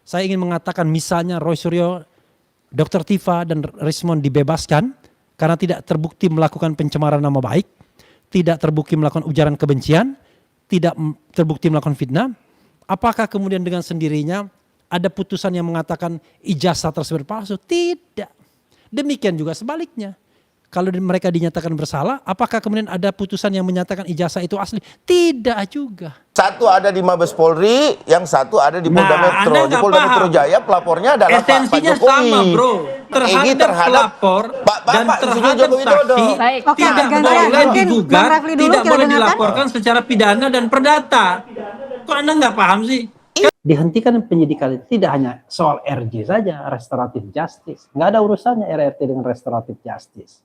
Saya ingin mengatakan misalnya Roy Suryo, Dr. Tifa dan Rismond dibebaskan karena tidak terbukti melakukan pencemaran nama baik, tidak terbukti melakukan ujaran kebencian, tidak terbukti melakukan fitnah. Apakah kemudian dengan sendirinya ada putusan yang mengatakan ijazah tersebut palsu? Tidak. Demikian juga sebaliknya. Kalau mereka dinyatakan bersalah, apakah kemudian ada putusan yang menyatakan ijazah itu asli? Tidak juga. Satu ada di Mabes Polri, yang satu ada di Polda Metro. Di Polda Metro Jaya pelapornya adalah Pak Jokowi. Sama bro, terhadap pelapor dan terhadap saksi tidak boleh digugat, tidak boleh dilaporkan secara pidana dan perdata. Kok Anda nggak paham sih? Dihentikan penyidikan itu tidak hanya soal RJ saja, restoratif justice. Nggak ada urusannya RRT dengan restoratif justice.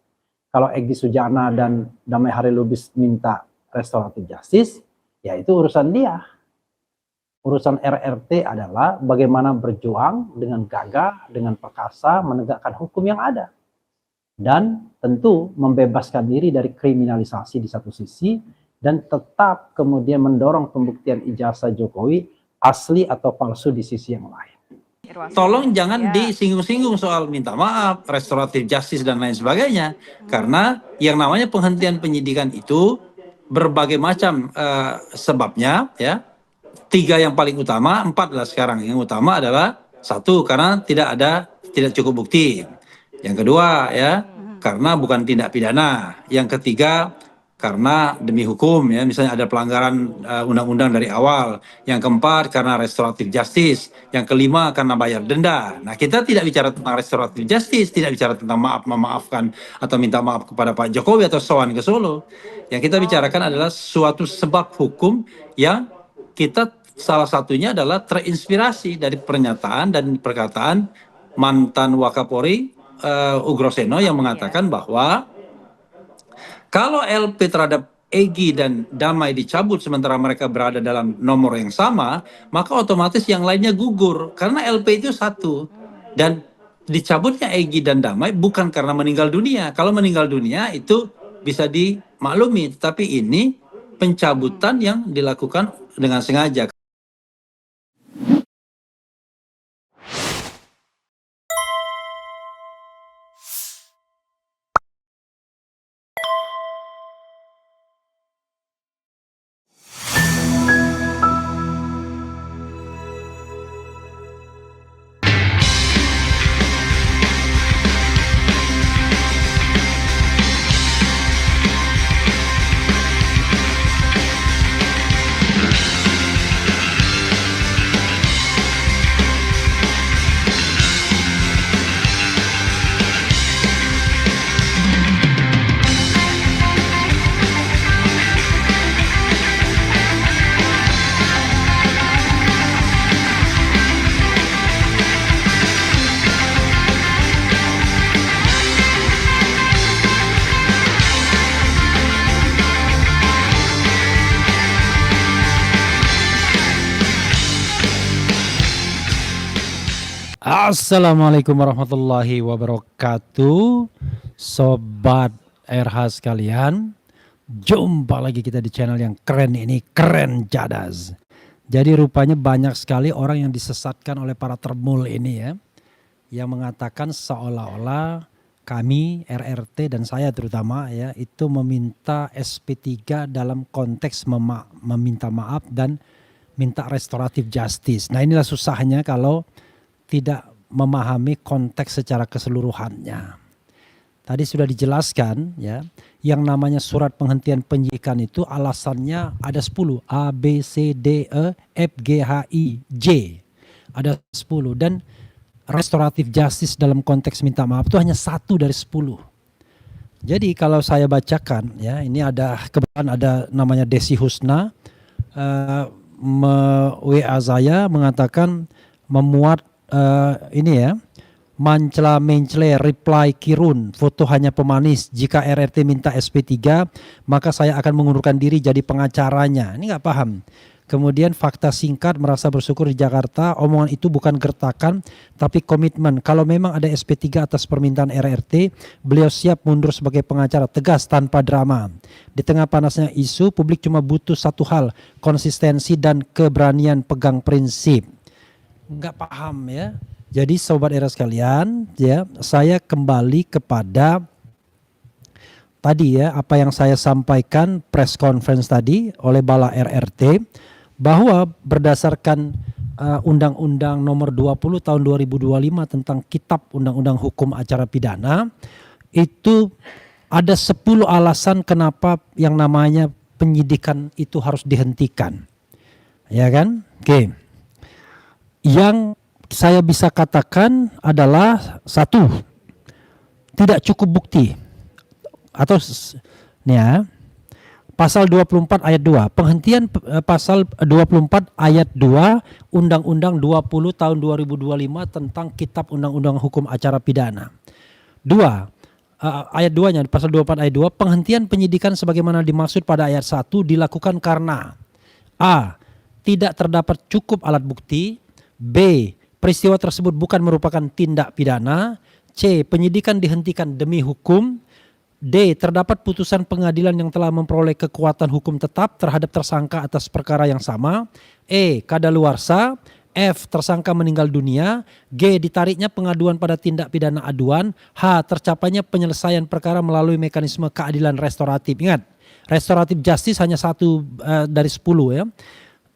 Kalau Egy Sujana dan Damai Hari Lubis minta restoratif justice, ya itu urusan dia. Urusan RRT adalah bagaimana berjuang dengan gagah, dengan perkasa, menegakkan hukum yang ada. Dan tentu membebaskan diri dari kriminalisasi di satu sisi, dan tetap kemudian mendorong pembuktian ijazah Jokowi asli atau palsu di sisi yang lain. Tolong jangan disinggung-singgung soal minta maaf, restoratif justice dan lain sebagainya. Karena yang namanya penghentian penyidikan itu berbagai macam sebabnya, ya. 3 yang paling utama, 4 lah sekarang. Yang utama adalah 1, karena tidak cukup bukti. Yang kedua, ya, karena bukan tindak pidana. Yang ketiga, karena demi hukum, ya, misalnya ada pelanggaran undang-undang dari awal. Yang keempat karena restoratif justice. Yang kelima karena bayar denda. Nah, kita tidak bicara tentang restoratif justice, tidak bicara tentang memaafkan atau minta maaf kepada Pak Jokowi atau sowan ke Solo. Yang kita bicarakan adalah suatu sebab hukum yang kita salah satunya adalah terinspirasi dari pernyataan dan perkataan mantan Wakapolri Ugroseno yang mengatakan bahwa kalau LP terhadap Egy dan Damai dicabut sementara mereka berada dalam nomor yang sama, maka otomatis yang lainnya gugur. Karena LP itu 1. Dan dicabutnya Egy dan Damai bukan karena meninggal dunia. Kalau meninggal dunia itu bisa dimaklumi. Tapi ini pencabutan yang dilakukan dengan sengaja. Assalamualaikum warahmatullahi wabarakatuh. Sobat RH sekalian, jumpa lagi kita di channel yang keren ini, Keren Cadas. Jadi rupanya banyak sekali orang yang disesatkan oleh para termul ini, ya, yang mengatakan seolah-olah kami RRT dan saya terutama, ya, itu meminta SP3 dalam konteks meminta maaf dan minta restoratif justice. Nah, inilah susahnya kalau tidak memahami konteks secara keseluruhannya. Tadi sudah dijelaskan, ya, yang namanya surat penghentian penyidikan itu alasannya ada 10, A, B, C, D, E, F, G, H, I, J. Ada 10 dan restoratif justice dalam konteks minta maaf itu hanya 1 dari 10. Jadi kalau saya bacakan, ya, ini ada kebetulan ada namanya Desi Husna WA saya mengatakan memuat ini, ya, mencela reply Kirun, foto hanya pemanis, jika RRT minta SP3 maka saya akan mengundurkan diri jadi pengacaranya. Ini nggak paham. Kemudian fakta singkat, merasa bersyukur di Jakarta, omongan itu bukan gertakan tapi komitmen. Kalau memang ada SP3 atas permintaan RRT, beliau siap mundur sebagai pengacara, tegas tanpa drama. Di tengah panasnya isu, publik cuma butuh satu hal, konsistensi dan keberanian pegang prinsip. nggak paham ya. Jadi sobat era sekalian, ya, saya kembali kepada tadi ya, apa yang saya sampaikan press conference tadi oleh Bala RRT, bahwa berdasarkan Undang-Undang Nomor 20 Tahun 2025 tentang Kitab Undang-Undang Hukum Acara Pidana, itu ada 10 alasan kenapa yang namanya penyidikan itu harus dihentikan. Ya kan? Oke. Yang saya bisa katakan adalah satu, tidak cukup bukti. Atau ya, pasal 24 ayat 2, penghentian pasal 24 ayat 2 Undang-Undang 20 tahun 2025 tentang Kitab Undang-Undang Hukum Acara Pidana. 2, ayat 2-nya, pasal 24 ayat 2, penghentian penyidikan sebagaimana dimaksud pada ayat 1 dilakukan karena A, tidak terdapat cukup alat bukti, B, peristiwa tersebut bukan merupakan tindak pidana, C, penyidikan dihentikan demi hukum, D, terdapat putusan pengadilan yang telah memperoleh kekuatan hukum tetap terhadap tersangka atas perkara yang sama, E, kadaluarsa, F, tersangka meninggal dunia, G, ditariknya pengaduan pada tindak pidana aduan, H, tercapainya penyelesaian perkara melalui mekanisme keadilan restoratif. Ingat, restoratif justice hanya satu dari 10 ya.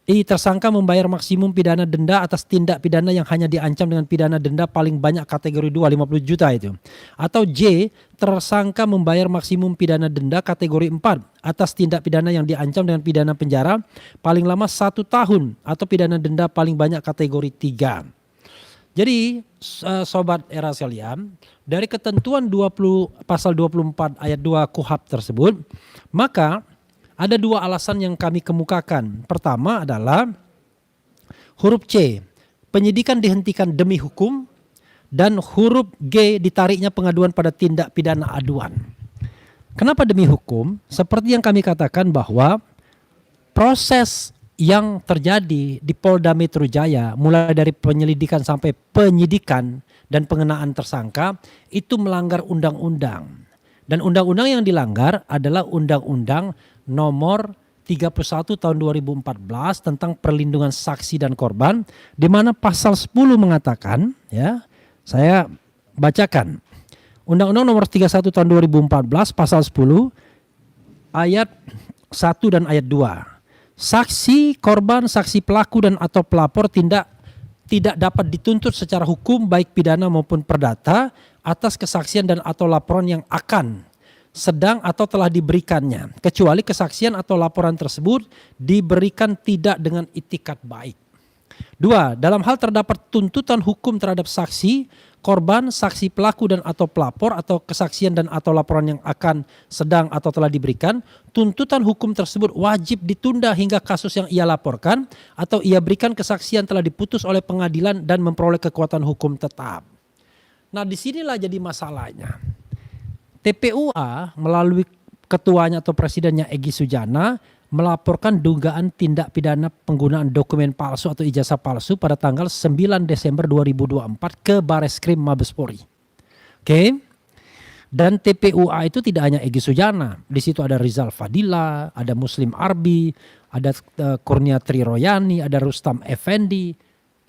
I, tersangka membayar maksimum pidana denda atas tindak pidana yang hanya diancam dengan pidana denda paling banyak kategori 2, 50 juta itu. Atau J, tersangka membayar maksimum pidana denda kategori 4 atas tindak pidana yang diancam dengan pidana penjara paling lama 1 tahun atau pidana denda paling banyak kategori 3. Jadi sobat era sekalian, dari ketentuan pasal 24 ayat 2 KUHP tersebut, maka ada 2 alasan yang kami kemukakan. Pertama adalah huruf C, penyidikan dihentikan demi hukum, dan huruf G, ditariknya pengaduan pada tindak pidana aduan. Kenapa demi hukum? Seperti yang kami katakan bahwa proses yang terjadi di Polda Metro Jaya mulai dari penyelidikan sampai penyidikan dan pengenaan tersangka itu melanggar undang-undang. Dan undang-undang yang dilanggar adalah Undang-Undang Nomor 31 tahun 2014 tentang perlindungan saksi dan korban, di mana pasal 10 mengatakan, ya, saya bacakan. Undang-Undang Nomor 31 tahun 2014 pasal 10 ayat 1 dan ayat 2. Saksi, korban, saksi pelaku dan atau pelapor tidak dapat dituntut secara hukum baik pidana maupun perdata atas kesaksian dan atau laporan yang akan, sedang atau telah diberikannya, kecuali kesaksian atau laporan tersebut diberikan tidak dengan itikat baik. 2. Dalam hal terdapat tuntutan hukum terhadap saksi, korban, saksi pelaku dan atau pelapor atau kesaksian dan atau laporan yang akan, sedang atau telah diberikan, tuntutan hukum tersebut wajib ditunda hingga kasus yang ia laporkan atau ia berikan kesaksian telah diputus oleh pengadilan dan memperoleh kekuatan hukum tetap. Nah, disinilah jadi masalahnya. TPUA melalui ketuanya atau presidennya Egy Sujana melaporkan dugaan tindak pidana penggunaan dokumen palsu atau ijazah palsu pada tanggal 9 Desember 2024 ke Bareskrim Mabes Polri. Oke. Dan TPUA itu tidak hanya Egy Sujana, di situ ada Rizal Fadila, ada Muslim Arbi, ada Kurnia Triroyani, ada Rustam Effendi.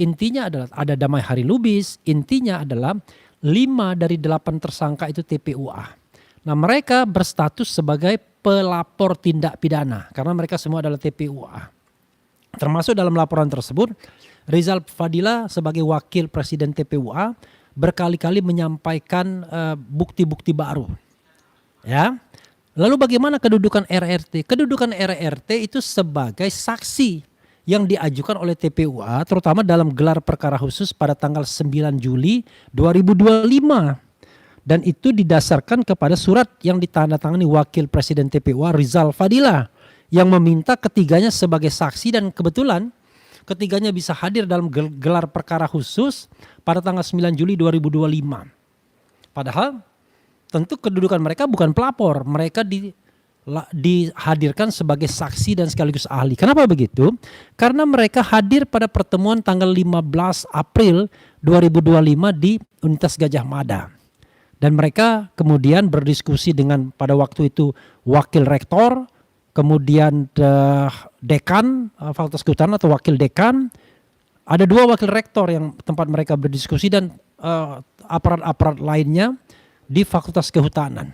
Intinya adalah ada Damai Hari Lubis, intinya adalah 5 dari 8 tersangka itu TPUA. Nah, mereka berstatus sebagai pelapor tindak pidana karena mereka semua adalah TPUA. Termasuk dalam laporan tersebut, Rizal Fadila sebagai wakil presiden TPUA berkali-kali menyampaikan bukti-bukti baru. Ya. Lalu bagaimana kedudukan RRT? Kedudukan RRT itu sebagai saksi yang diajukan oleh TPUA terutama dalam gelar perkara khusus pada tanggal 9 Juli 2025. Dan itu didasarkan kepada surat yang ditandatangani Wakil Presiden TPUA Rizal Fadila yang meminta ketiganya sebagai saksi, dan kebetulan ketiganya bisa hadir dalam gelar perkara khusus pada tanggal 9 Juli 2025. Padahal tentu kedudukan mereka bukan pelapor, mereka dihadirkan sebagai saksi dan sekaligus ahli. Kenapa begitu? Karena mereka hadir pada pertemuan tanggal 15 April 2025 di Universitas Gadjah Mada. Dan mereka kemudian berdiskusi dengan pada waktu itu wakil rektor, kemudian dekan Fakultas Kehutanan atau wakil dekan, Ada 2 wakil rektor yang tempat mereka berdiskusi dan aparat-aparat lainnya di Fakultas Kehutanan.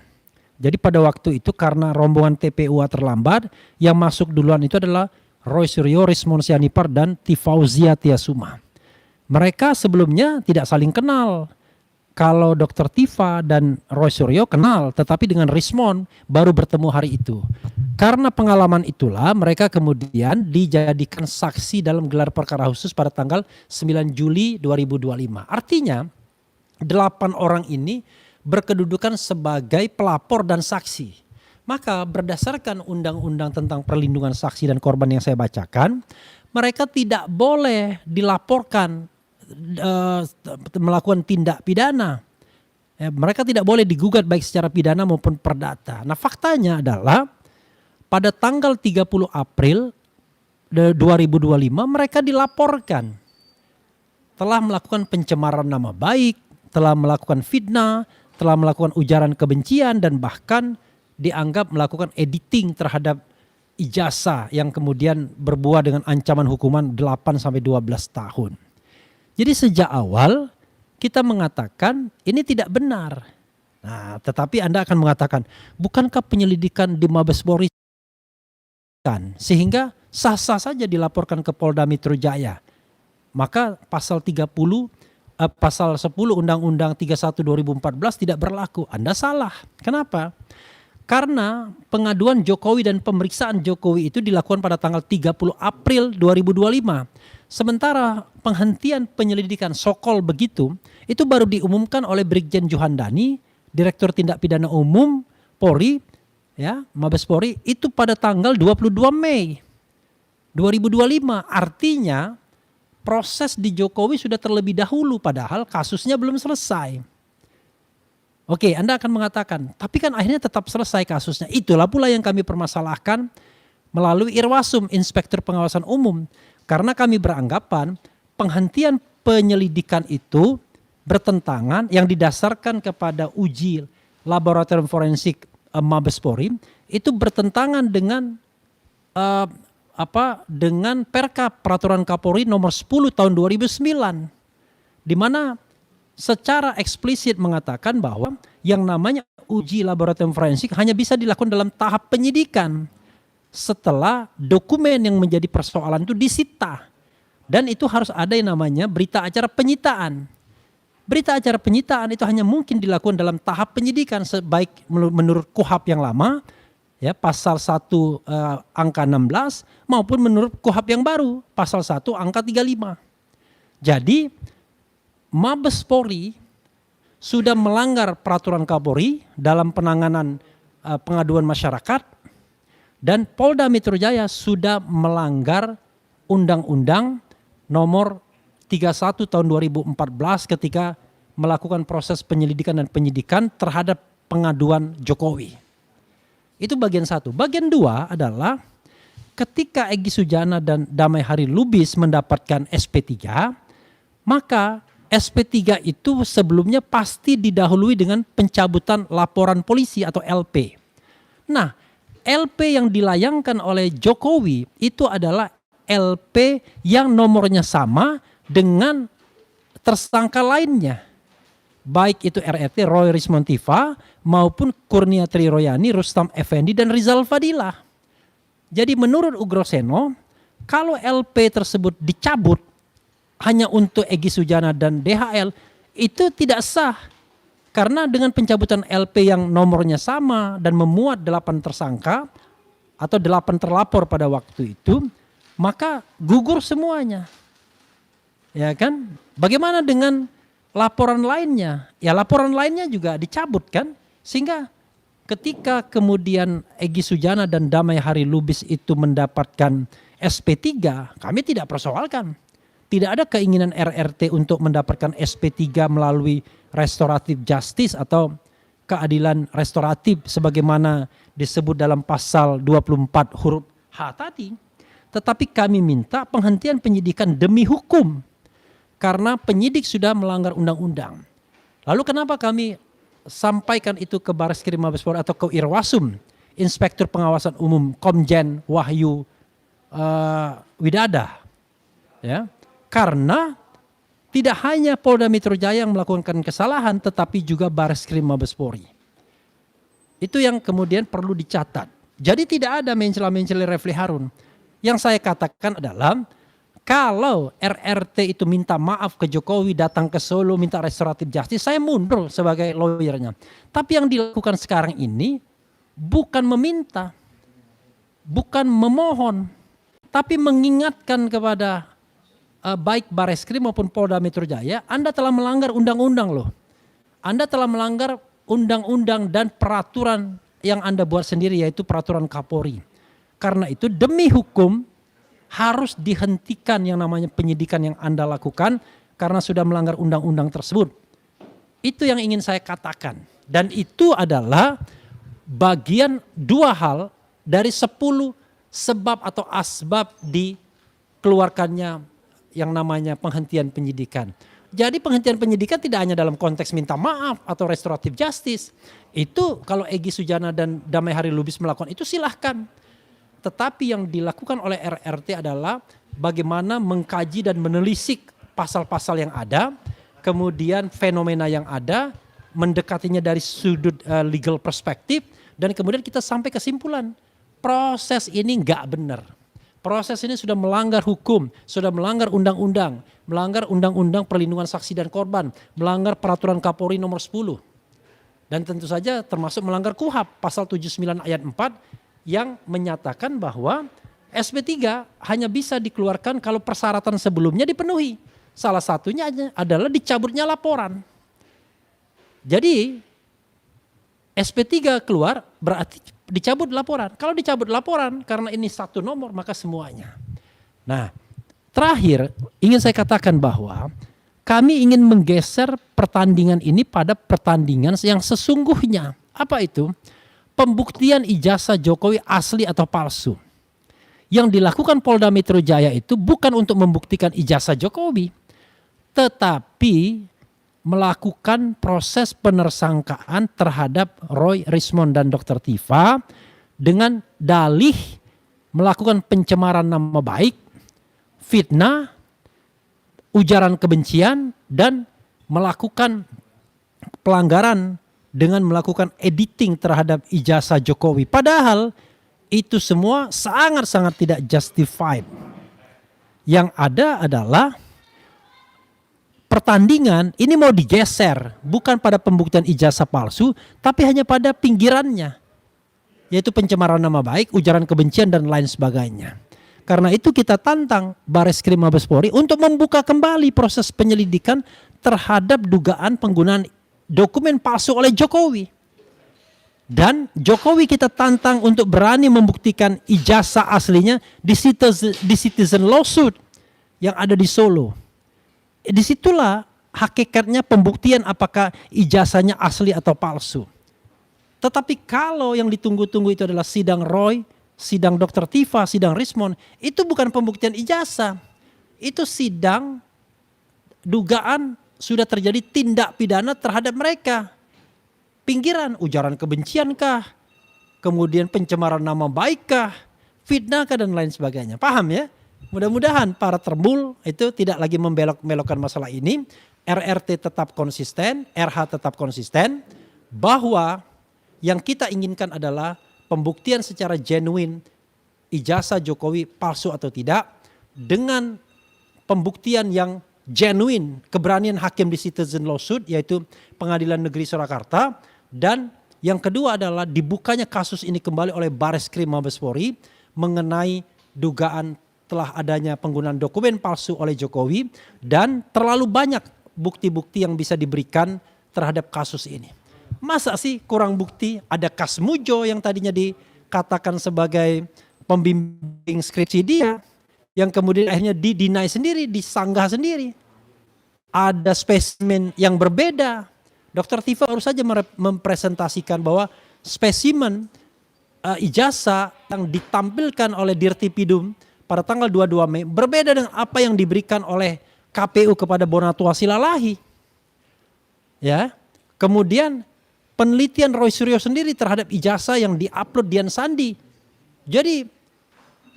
Jadi pada waktu itu karena rombongan TPUA terlambat, yang masuk duluan itu adalah Roy Suryo, Rismon Sianipar, dan Tifauzia Tiasuma. Mereka sebelumnya tidak saling kenal. Kalau Dr. Tifa dan Roy Suryo kenal, tetapi dengan Rismon baru bertemu hari itu. Karena pengalaman itulah mereka kemudian dijadikan saksi dalam gelar perkara khusus pada tanggal 9 Juli 2025. Artinya 8 orang ini berkedudukan sebagai pelapor dan saksi. Maka berdasarkan undang-undang tentang perlindungan saksi dan korban yang saya bacakan, mereka tidak boleh dilaporkan melakukan tindak pidana. Mereka tidak boleh digugat baik secara pidana maupun perdata. Nah, faktanya adalah pada tanggal 30 April 2025 mereka dilaporkan telah melakukan pencemaran nama baik, telah melakukan fitnah, telah melakukan ujaran kebencian, dan bahkan dianggap melakukan editing terhadap ijazah yang kemudian berbuah dengan ancaman hukuman 8-12 tahun. Jadi sejak awal kita mengatakan ini tidak benar. Nah, tetapi Anda akan mengatakan, bukankah penyelidikan di Mabes Polri kan sehingga sah-sah saja dilaporkan ke Polda Metro Jaya? Maka pasal 10 Undang-Undang 31 2014 tidak berlaku. Anda salah. Kenapa? Karena pengaduan Jokowi dan pemeriksaan Jokowi itu dilakukan pada tanggal 30 April 2025. Sementara penghentian penyelidikan sokol begitu itu baru diumumkan oleh Brigjen Juhandani, Direktur Tindak Pidana Umum Polri, ya, Mabes Polri, itu pada tanggal 22 Mei 2025. Artinya proses di Jokowi sudah terlebih dahulu padahal kasusnya belum selesai. Oke, Anda akan mengatakan, tapi kan akhirnya tetap selesai kasusnya. Itulah pula yang kami permasalahkan melalui Irwasum, Inspektur Pengawasan Umum. Karena kami beranggapan penghentian penyelidikan itu bertentangan yang didasarkan kepada uji laboratorium forensik Mabes Polri itu bertentangan dengan dengan Perkap Peraturan Kapolri nomor 10 tahun 2009, di mana secara eksplisit mengatakan bahwa yang namanya uji laboratorium forensik hanya bisa dilakukan dalam tahap penyidikan setelah dokumen yang menjadi persoalan itu disita, dan itu harus ada yang namanya berita acara penyitaan. Berita acara penyitaan itu hanya mungkin dilakukan dalam tahap penyidikan, sebaik menurut KUHP yang lama, ya, pasal 1 angka 16, maupun menurut KUHP yang baru pasal 1 angka 35. Jadi Mabes Polri sudah melanggar peraturan Kapolri dalam penanganan pengaduan masyarakat, dan Polda Metro Jaya sudah melanggar Undang-Undang nomor 31 tahun 2014 ketika melakukan proses penyelidikan dan penyidikan terhadap pengaduan Jokowi. Itu bagian 1. Bagian 2 adalah ketika Egy Sujana dan Damai Hari Lubis mendapatkan SP3, maka SP3 itu sebelumnya pasti didahului dengan pencabutan laporan polisi atau LP. Nah, LP yang dilayangkan oleh Jokowi itu adalah LP yang nomornya sama dengan tersangka lainnya. Baik itu RRT Roy Rismon Tifa maupun Kurnia Triroyani, Rustam Effendi, dan Rizal Fadilah. Jadi menurut Ugroseno, kalau LP tersebut dicabut hanya untuk Egy Sujana dan DHL, itu tidak sah. Karena dengan pencabutan LP yang nomornya sama dan memuat 8 tersangka atau 8 terlapor pada waktu itu, maka gugur semuanya. Ya kan? Bagaimana dengan laporan lainnya? Ya, laporan lainnya juga dicabut kan? Sehingga ketika kemudian Egy Sujana dan Damai Hari Lubis itu mendapatkan SP3, kami tidak persoalkan. Tidak ada keinginan RRT untuk mendapatkan SP3 melalui restoratif justice atau keadilan restoratif sebagaimana disebut dalam pasal 24 huruf H tadi. Tetapi kami minta penghentian penyidikan demi hukum karena penyidik sudah melanggar undang-undang. Lalu kenapa kami sampaikan itu ke Bareskrim Mabes Polri atau ke Irwasum, Inspektur Pengawasan Umum Komjen Wahyu Widada, ya? Karena tidak hanya Polda Metro Jaya yang melakukan kesalahan, tetapi juga Bareskrim Mabes Polri. Itu yang kemudian perlu dicatat. Jadi tidak ada mencela-mencela Refli Harun. Yang saya katakan adalah, kalau RRT itu minta maaf ke Jokowi, datang ke Solo, minta restoratif justice, saya mundur sebagai lawyernya. Tapi yang dilakukan sekarang ini bukan meminta, bukan memohon, tapi mengingatkan kepada baik Bareskrim maupun Polda Metro Jaya, Anda telah melanggar undang-undang loh. Anda telah melanggar undang-undang dan peraturan yang Anda buat sendiri, yaitu peraturan Kapolri. Karena itu demi hukum harus dihentikan yang namanya penyidikan yang Anda lakukan karena sudah melanggar undang-undang tersebut. Itu yang ingin saya katakan. Dan itu adalah bagian dua hal dari 10 sebab atau asbab dikeluarkannya yang namanya penghentian penyidikan. Jadi penghentian penyidikan tidak hanya dalam konteks minta maaf atau restoratif justice. Itu kalau Egy Sujana dan Damai Hari Lubis melakukan itu silahkan. Tetapi yang dilakukan oleh RRT adalah bagaimana mengkaji dan menelisik pasal-pasal yang ada, kemudian fenomena yang ada, mendekatinya dari sudut legal perspektif, dan kemudian kita sampai kesimpulan proses ini nggak benar. Proses ini sudah melanggar hukum, sudah melanggar undang-undang, melanggar undang-undang perlindungan saksi dan korban, melanggar peraturan Kapolri nomor 10. Dan tentu saja termasuk melanggar KUHP pasal 79 ayat 4 yang menyatakan bahwa SP3 hanya bisa dikeluarkan kalau persyaratan sebelumnya dipenuhi. Salah satunya adalah dicabutnya laporan. Jadi SP3 keluar berarti dicabut laporan. Kalau dicabut laporan karena ini satu nomor maka semuanya. Nah, terakhir ingin saya katakan bahwa kami ingin menggeser pertandingan ini pada pertandingan yang sesungguhnya. Apa itu? Pembuktian ijazah Jokowi asli atau palsu. Yang dilakukan Polda Metro Jaya itu bukan untuk membuktikan ijazah Jokowi, tetapi melakukan proses penersangkaan terhadap Roy Rismond dan Dr. Tifa dengan dalih melakukan pencemaran nama baik, fitnah, ujaran kebencian, dan melakukan pelanggaran dengan melakukan editing terhadap ijazah Jokowi. Padahal itu semua sangat-sangat tidak justified. Yang ada adalah pertandingan ini mau digeser bukan pada pembuktian ijazah palsu, tapi hanya pada pinggirannya, yaitu pencemaran nama baik, ujaran kebencian, dan lain sebagainya. Karena itu kita tantang Bareskrim Mabes Polri untuk membuka kembali proses penyelidikan terhadap dugaan penggunaan dokumen palsu oleh Jokowi. Dan Jokowi kita tantang untuk berani membuktikan ijazah aslinya di citizen lawsuit yang ada di Solo. Disitulah hakikatnya pembuktian apakah ijazahnya asli atau palsu. Tetapi kalau yang ditunggu-tunggu itu adalah sidang Roy, sidang Dr. Tifa, sidang Rismond, itu bukan pembuktian ijazah. Itu sidang dugaan sudah terjadi tindak pidana terhadap mereka. Pinggiran, ujaran kebenciankah, kemudian pencemaran nama baikkah, fitnahkah, dan lain sebagainya. Paham ya? Mudah-mudahan para terbul itu tidak lagi membelok-belokkan masalah ini. RRT tetap konsisten, RH tetap konsisten, bahwa yang kita inginkan adalah pembuktian secara genuine ijazah Jokowi palsu atau tidak, dengan pembuktian yang genuine, keberanian hakim di citizen lawsuit yaitu Pengadilan Negeri Surakarta, dan yang kedua adalah dibukanya kasus ini kembali oleh Bareskrim Mabes Polri mengenai dugaan telah adanya penggunaan dokumen palsu oleh Jokowi dan terlalu banyak bukti-bukti yang bisa diberikan terhadap kasus ini. Masa sih kurang bukti? Ada Kasmujo yang tadinya dikatakan sebagai pembimbing skripsi dia, yang kemudian akhirnya didinai sendiri, disanggah sendiri. Ada spesimen yang berbeda. Dr. Tifa harus saja mempresentasikan bahwa spesimen ijazah yang ditampilkan oleh Dirtipidum pada tanggal 22 Mei berbeda dengan apa yang diberikan oleh KPU kepada Bonatua Silalahi. Ya. Kemudian penelitian Roy Suryo sendiri terhadap ijazah yang diupload Dian Sandi. Jadi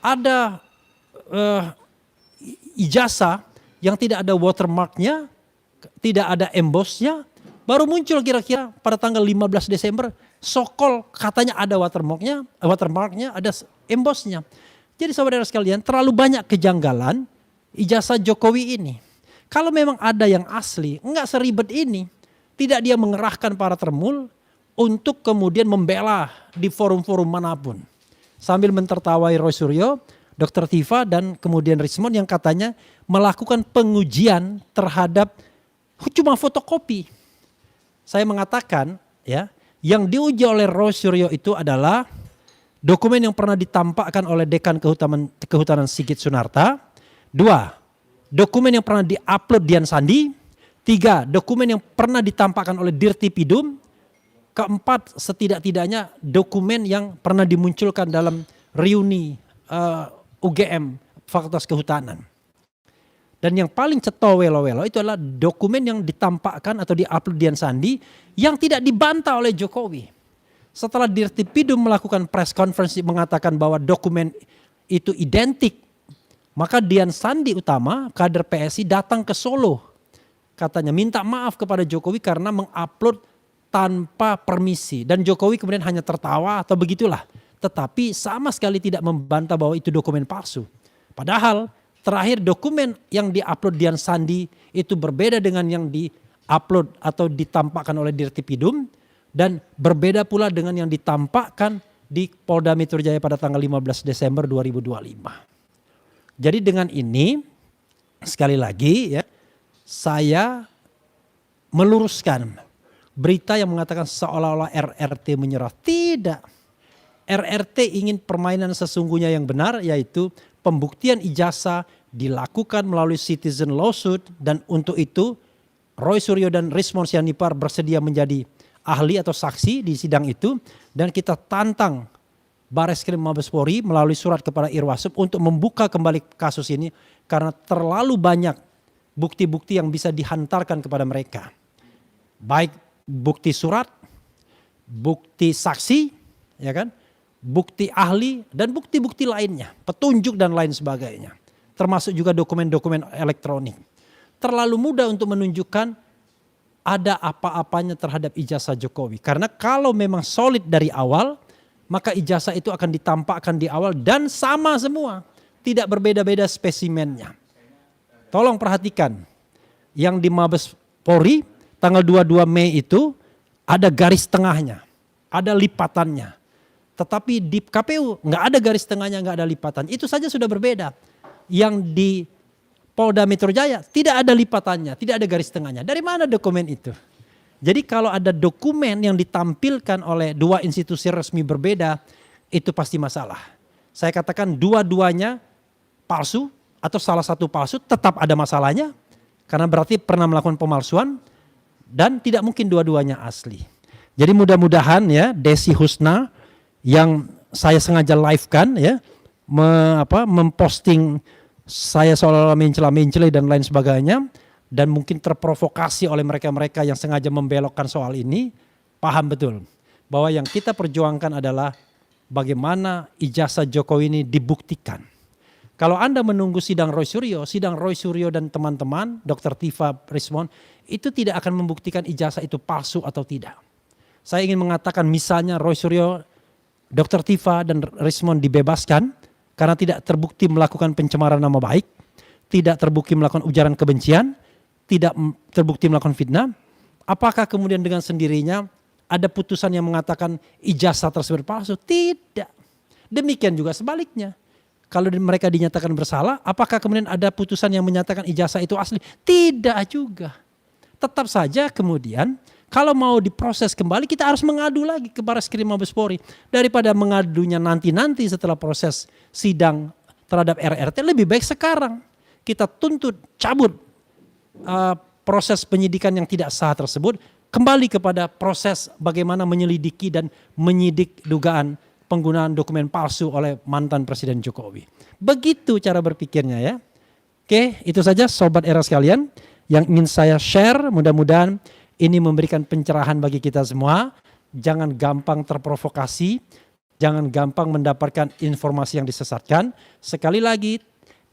ada ijazah yang tidak ada watermarknya, tidak ada embossnya, baru muncul kira-kira pada tanggal 15 Desember, Sokol katanya ada watermarknya, ada embossnya. Jadi saudara sekalian, terlalu banyak kejanggalan ijazah Jokowi ini. Kalau memang ada yang asli, enggak seribet ini. Tidak dia mengerahkan para termul untuk kemudian membela di forum-forum manapun. Sambil mentertawai Roy Suryo, Dr. Tifa dan kemudian Rismond yang katanya melakukan pengujian terhadap cuma fotokopi. Saya mengatakan ya, yang diuji oleh Roy Suryo itu adalah dokumen yang pernah ditampakkan oleh Dekan Kehutanan Sigit Sunarta. 2, dokumen yang pernah diupload Dian Sandi. 3, dokumen yang pernah ditampakkan oleh Dirtipidum. 4, setidak-tidaknya dokumen yang pernah dimunculkan dalam reuni UGM Fakultas Kehutanan. Dan yang paling ceto welo-welo itu adalah dokumen yang ditampakkan atau diupload Dian Sandi yang tidak dibantah oleh Jokowi. Setelah Dirtipidum melakukan press conference mengatakan bahwa dokumen itu identik, maka Dian Sandi Utama, kader PSI datang ke Solo. Katanya minta maaf kepada Jokowi karena mengupload tanpa permisi. Dan Jokowi kemudian hanya tertawa atau begitulah. Tetapi sama sekali tidak membantah bahwa itu dokumen palsu. Padahal terakhir dokumen yang diupload Dian Sandi itu berbeda dengan yang diupload atau ditampakkan oleh Dirtipidum. Dan berbeda pula dengan yang ditampakkan di Polda Metro Jaya pada tanggal 15 Desember 2025. Jadi dengan ini sekali lagi ya, saya meluruskan berita yang mengatakan seolah-olah RRT menyerah. Tidak. RRT ingin permainan sesungguhnya yang benar, yaitu pembuktian ijazah dilakukan melalui citizen lawsuit, dan untuk itu Roy Suryo dan Rismond Sianipar bersedia menjadi ahli atau saksi di sidang itu, dan kita tantang Bareskrim Mabes Polri melalui surat kepada Irwasum untuk membuka kembali kasus ini karena terlalu banyak bukti-bukti yang bisa dihantarkan kepada mereka. Baik bukti surat, bukti saksi, ya kan, bukti ahli dan bukti-bukti lainnya, petunjuk dan lain sebagainya. Termasuk juga dokumen-dokumen elektronik. Terlalu mudah untuk menunjukkan ada apa-apanya terhadap ijazah Jokowi. Karena kalau memang solid dari awal, maka ijazah itu akan ditampakkan di awal dan sama semua. Tidak berbeda-beda spesimennya. Tolong perhatikan, yang di Mabes Polri tanggal 22 Mei itu ada garis tengahnya, ada lipatannya. Tetapi di KPU nggak ada garis tengahnya, nggak ada lipatan. Itu saja sudah berbeda. Yang di Polda Metro Jaya tidak ada lipatannya, tidak ada garis tengahnya. Dari mana dokumen itu? Jadi kalau ada dokumen yang ditampilkan oleh dua institusi resmi berbeda, itu pasti masalah. Saya katakan dua-duanya palsu atau salah satu palsu, tetap ada masalahnya. Karena berarti pernah melakukan pemalsuan dan tidak mungkin dua-duanya asli. Jadi mudah-mudahan ya Desi Husna yang saya sengaja live kan ya, memposting saya seolah-olah mencela-mencela dan lain sebagainya, dan mungkin terprovokasi oleh mereka-mereka yang sengaja membelokkan soal ini, paham betul bahwa yang kita perjuangkan adalah bagaimana ijazah Jokowi ini dibuktikan. Kalau Anda menunggu sidang Roy Suryo dan teman-teman, Dr. Tifa, Rismond, itu tidak akan membuktikan ijazah itu palsu atau tidak. Saya ingin mengatakan misalnya Roy Suryo, Dr. Tifa dan Rismond dibebaskan karena tidak terbukti melakukan pencemaran nama baik, tidak terbukti melakukan ujaran kebencian, tidak terbukti melakukan fitnah. Apakah kemudian dengan sendirinya ada putusan yang mengatakan ijazah tersebut palsu? Tidak. Demikian juga sebaliknya. Kalau mereka dinyatakan bersalah, apakah kemudian ada putusan yang menyatakan ijazah itu asli? Tidak juga. Tetap saja kemudian kalau mau diproses kembali kita harus mengadu lagi ke Bareskrim Mabes Polri. Daripada mengadunya nanti-nanti setelah proses sidang terhadap RRT, lebih baik sekarang kita tuntut cabut proses penyidikan yang tidak sah tersebut, kembali kepada proses bagaimana menyelidiki dan menyidik dugaan penggunaan dokumen palsu oleh mantan Presiden Jokowi. Begitu cara berpikirnya ya. Oke, itu saja Sobat Era sekalian yang ingin saya share. Mudah-mudahan ini memberikan pencerahan bagi kita semua. Jangan gampang terprovokasi, jangan gampang mendapatkan informasi yang disesatkan. Sekali lagi,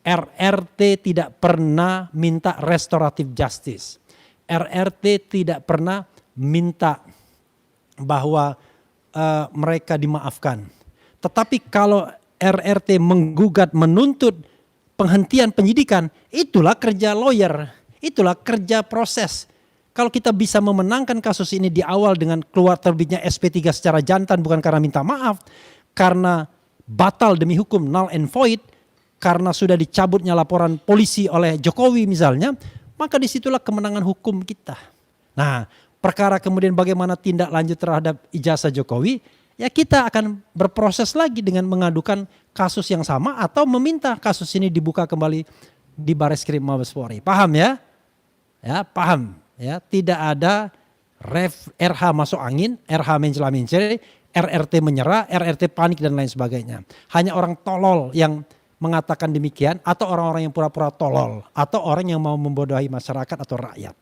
RRT tidak pernah minta restoratif justice. RRT tidak pernah minta bahwa mereka dimaafkan. Tetapi kalau RRT menggugat menuntut penghentian penyidikan, itulah kerja lawyer, itulah kerja proses. Kalau kita bisa memenangkan kasus ini di awal dengan keluar terbitnya SP3 secara jantan bukan karena minta maaf, karena batal demi hukum, null and void, karena sudah dicabutnya laporan polisi oleh Jokowi misalnya, maka disitulah kemenangan hukum kita. Nah, perkara kemudian bagaimana tindak lanjut terhadap ijazah Jokowi, ya kita akan berproses lagi dengan mengadukan kasus yang sama atau meminta kasus ini dibuka kembali di Bareskrim Mabes Polri. Paham ya? Ya, paham. Ya, tidak ada RH masuk angin, RH mencela-mencela, RRT menyerah, RRT panik dan lain sebagainya. Hanya orang tolol yang mengatakan demikian atau orang-orang yang pura-pura tolol atau orang yang mau membodohi masyarakat atau rakyat.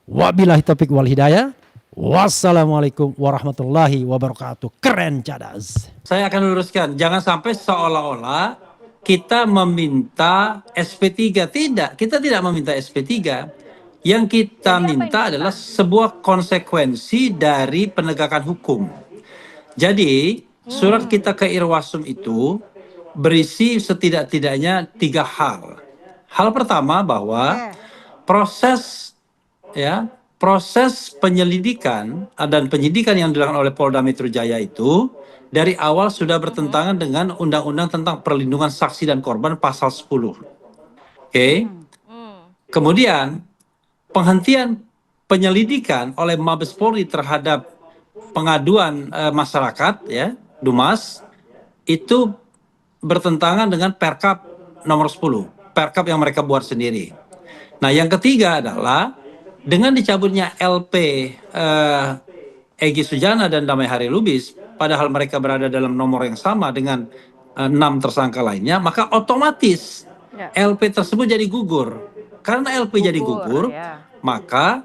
Wabillahi taufiq wal hidayah. Wassalamualaikum warahmatullahi wabarakatuh. Keren Cadas. Saya akan luruskan, jangan sampai seolah-olah kita meminta SP3. Tidak, kita tidak meminta SP3. Yang kita minta adalah sebuah konsekuensi dari penegakan hukum. Jadi surat kita ke Irwasum itu berisi setidak-tidaknya 3 hal. Hal pertama bahwa proses penyelidikan dan penyidikan yang dilakukan oleh Polda Metro Jaya itu dari awal sudah bertentangan dengan Undang-Undang tentang Perlindungan Saksi dan Korban pasal 10. Oke. Kemudian penghentian penyelidikan oleh Mabes Polri terhadap pengaduan masyarakat ya, Dumas, itu bertentangan dengan Perkap nomor 10, Perkap yang mereka buat sendiri. Nah, yang ketiga adalah dengan dicabutnya LP Egy Sujana dan Damai Hari Lubis, padahal mereka berada dalam nomor yang sama dengan 6 tersangka lainnya, maka otomatis LP tersebut jadi gugur. Karena LP jadi gugur, maka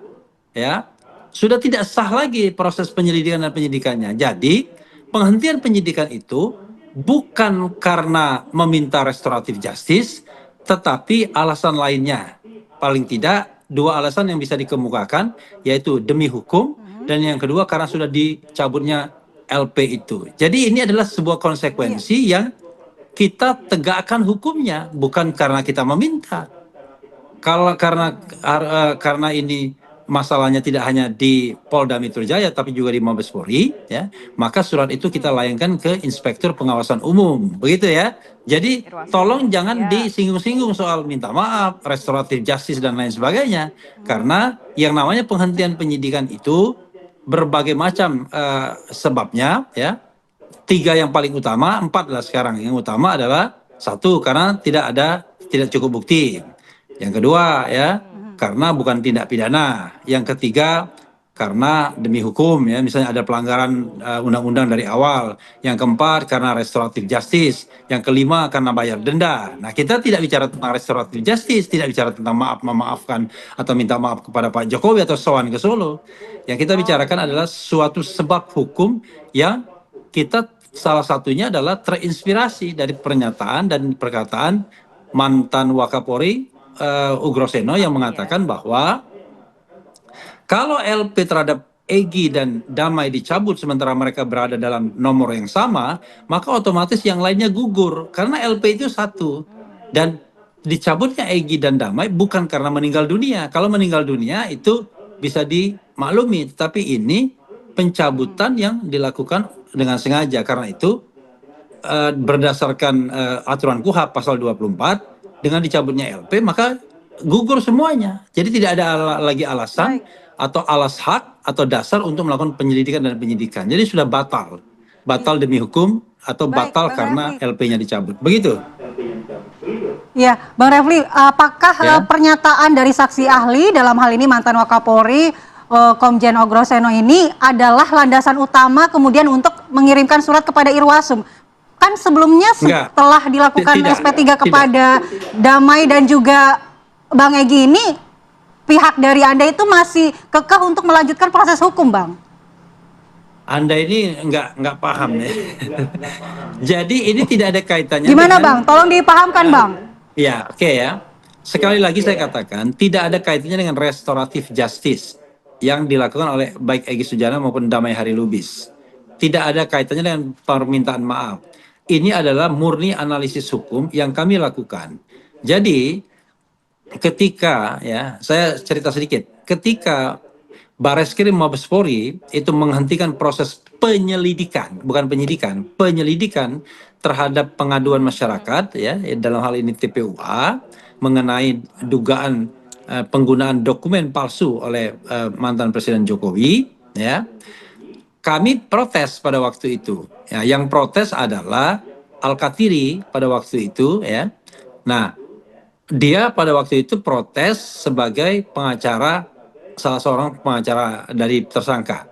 ya sudah tidak sah lagi proses penyelidikan dan penyidikannya. Jadi penghentian penyidikan itu bukan karena meminta restoratif justice, tetapi alasan lainnya. Paling tidak 2 alasan yang bisa dikemukakan, yaitu demi hukum, dan yang kedua karena sudah dicabutnya LP itu. Jadi ini adalah sebuah konsekuensi yang kita tegakkan hukumnya, bukan karena kita meminta. Kalau karena ini masalahnya tidak hanya di Polda Metro Jaya tapi juga di Mabes Polri, ya, maka surat itu kita layangkan ke Inspektur Pengawasan Umum, begitu ya. Jadi tolong jangan disinggung-singgung soal minta maaf, restoratif justice dan lain sebagainya, karena yang namanya penghentian penyidikan itu berbagai macam sebabnya, ya. 3 yang paling utama, 4 lah sekarang. Yang utama adalah 1 karena tidak cukup bukti. Yang kedua ya karena bukan tindak pidana. Yang ketiga karena demi hukum, ya, misalnya ada pelanggaran undang-undang dari awal. Yang keempat karena restoratif justice. Yang kelima karena bayar denda. Nah, kita tidak bicara tentang restoratif justice, tidak bicara tentang memaafkan atau minta maaf kepada Pak Jokowi atau sowan ke Solo. Yang kita bicarakan adalah suatu sebab hukum yang kita salah satunya adalah terinspirasi dari pernyataan dan perkataan mantan Wakapolri Ugroseno yang mengatakan bahwa kalau LP terhadap Egy dan Damai dicabut sementara mereka berada dalam nomor yang sama, maka otomatis yang lainnya gugur karena LP itu 1. Dan dicabutnya Egy dan Damai bukan karena meninggal dunia. Kalau meninggal dunia itu bisa dimaklumi, tapi ini pencabutan yang dilakukan dengan sengaja. Karena itu berdasarkan aturan KUHP pasal 24, dengan dicabutnya LP maka gugur semuanya. Jadi tidak ada lagi alasan atau alas hak atau dasar untuk melakukan penyelidikan dan penyidikan. Jadi sudah batal. Batal demi hukum atau batal karena LP-nya dicabut. Begitu. Ya, Bang Refli, apakah pernyataan dari saksi ahli dalam hal ini mantan Wakapolri Komjen Ugroseno ini adalah landasan utama kemudian untuk mengirimkan surat kepada Irwasum? Kan sebelumnya setelah dilakukan SP3 kepada Damai dan juga Bang Egy ini, pihak dari Anda itu masih kekeh untuk melanjutkan proses hukum, Bang. Anda ini nggak paham ya. Jadi ini tidak ada kaitannya. Gimana Bang? Tolong dipahamkan Bang. Ya, oke ya. Sekali lagi saya katakan, tidak ada kaitannya dengan restoratif justice yang dilakukan oleh baik Egy Sujana maupun Damai Hari Lubis. Tidak ada kaitannya dengan permintaan maaf. Ini adalah murni analisis hukum yang kami lakukan. Jadi, ketika ya, saya cerita sedikit. Ketika Bareskrim Mabespori itu menghentikan proses penyelidikan, bukan penyidikan, penyelidikan terhadap pengaduan masyarakat ya dalam hal ini TPUA mengenai dugaan penggunaan dokumen palsu oleh mantan Presiden Jokowi ya. Kami protes pada waktu itu. Ya, yang protes adalah Al-Katiri pada waktu itu ya. Nah, dia pada waktu itu protes sebagai pengacara, salah seorang pengacara dari tersangka.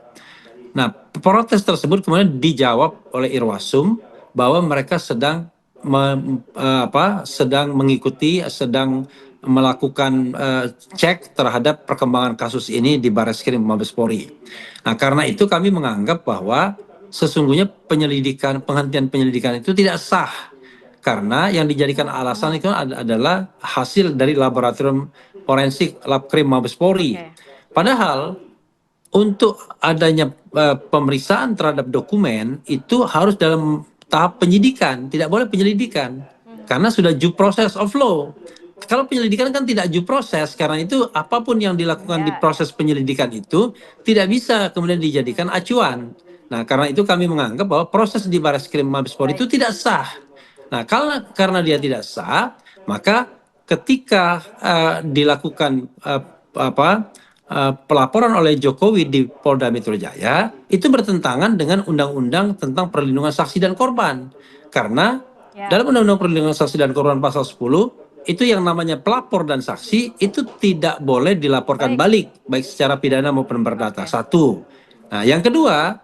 Nah, protes tersebut kemudian dijawab oleh Irwasum bahwa mereka sedang sedang mengikuti, sedang melakukan cek terhadap perkembangan kasus ini di Bareskrim Mabespori. Nah, karena itu kami menganggap bahwa sesungguhnya penghentian penyelidikan itu tidak sah. Karena yang dijadikan alasan itu adalah hasil dari laboratorium forensik Labkrim Mabespori. Padahal untuk adanya pemeriksaan terhadap dokumen itu harus dalam tahap penyidikan, tidak boleh penyelidikan. Karena sudah due process of law. Kalau penyelidikan kan tidak due process, karena itu apapun yang dilakukan di proses penyelidikan itu tidak bisa kemudian dijadikan acuan. Nah, karena itu kami menganggap bahwa proses di Bareskrim Mabespori itu tidak sah. Nah, karena dia tidak sah, maka ketika dilakukan pelaporan oleh Jokowi di Polda Metro Jaya, itu bertentangan dengan undang-undang tentang perlindungan saksi dan korban. Karena dalam undang-undang perlindungan saksi dan korban pasal 10, itu yang namanya pelapor dan saksi itu tidak boleh dilaporkan balik, baik secara pidana maupun perdata. Satu. Nah, yang kedua,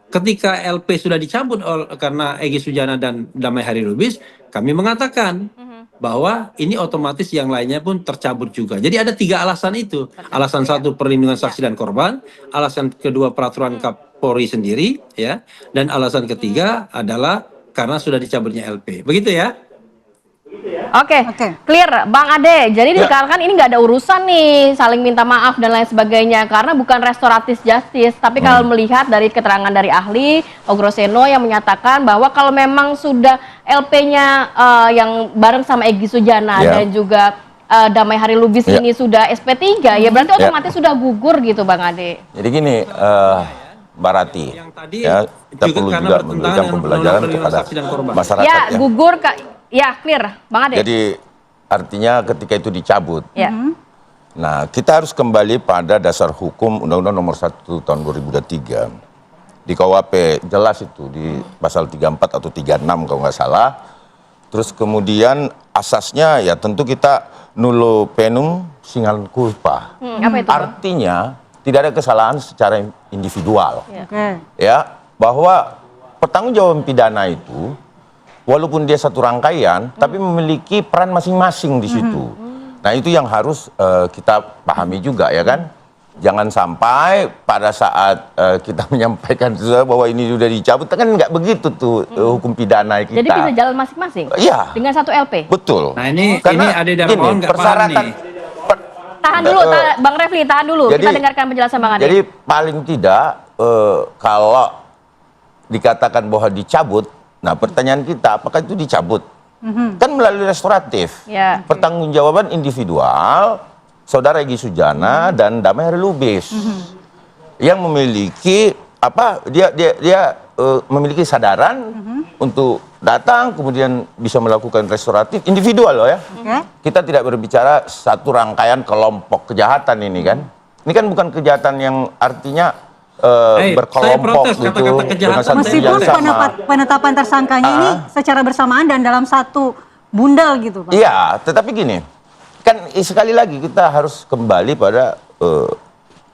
ketika LP sudah dicabut karena Egy Sujana dan Damai Hari Lubis, kami mengatakan bahwa ini otomatis yang lainnya pun tercabut juga. Jadi ada 3 alasan itu. Alasan satu perlindungan saksi dan korban, alasan kedua peraturan Kapolri sendiri, ya, dan alasan ketiga adalah karena sudah dicabutnya LP. Begitu ya? Oke, clear, Bang Ade. Jadi dikatakan ini nggak ada urusan nih saling minta maaf dan lain sebagainya karena bukan restoratif justice. Tapi kalau melihat dari keterangan dari ahli Ogroseno yang menyatakan bahwa kalau memang sudah LP-nya yang bareng sama Egy Sujana dan juga Damai Hari Lubis ini sudah SP3, ya berarti otomatis sudah gugur gitu, Bang Ade. Jadi gini, Mbak Rati, Yang tadi kita perlu juga memberikan pembelajaran kepada masyarakat. Ya, gugur, ya clear, Bang Ade. Jadi artinya ketika itu dicabut, nah kita harus kembali pada dasar hukum Undang-Undang Nomor 1 Tahun 2023. Di KUHP jelas itu di pasal 34 atau 36 kalau nggak salah. Terus kemudian asasnya ya tentu kita nullo penum singal culpa. Apa itu, Bang? Artinya tidak ada kesalahan secara individual. Ya, bahwa pertanggungjawaban pidana itu walaupun dia satu rangkaian, tapi memiliki peran masing-masing di situ. Nah itu yang harus kita pahami juga ya kan. Jangan sampai pada saat kita menyampaikan bahwa ini sudah dicabut, kan nggak begitu tuh hukum pidana kita. Jadi bisa jalan masing-masing? Iya. Dengan satu LP? Betul. Nah ini ada dalam gini, nggak paham nih. Tahan dulu, Bang Refli, tahan dulu. Jadi, kita dengarkan penjelasan Bang Ade. Jadi paling tidak kalau dikatakan bahwa dicabut, nah pertanyaan kita apakah itu dicabut? Kan melalui restoratif. Pertanggungjawaban individual Saudara Egy Sujana dan Damai Hari Lubis yang memiliki dia memiliki kesadaran untuk datang kemudian bisa melakukan restoratif individual loh ya. Kita tidak berbicara satu rangkaian kelompok kejahatan ini kan. Ini kan bukan kejahatan yang artinya berkelompok gitu. Meskipun penetapan tersangkanya ini secara bersamaan dan dalam satu bundel gitu Pak. Iya, tetapi gini, kan sekali lagi kita harus kembali pada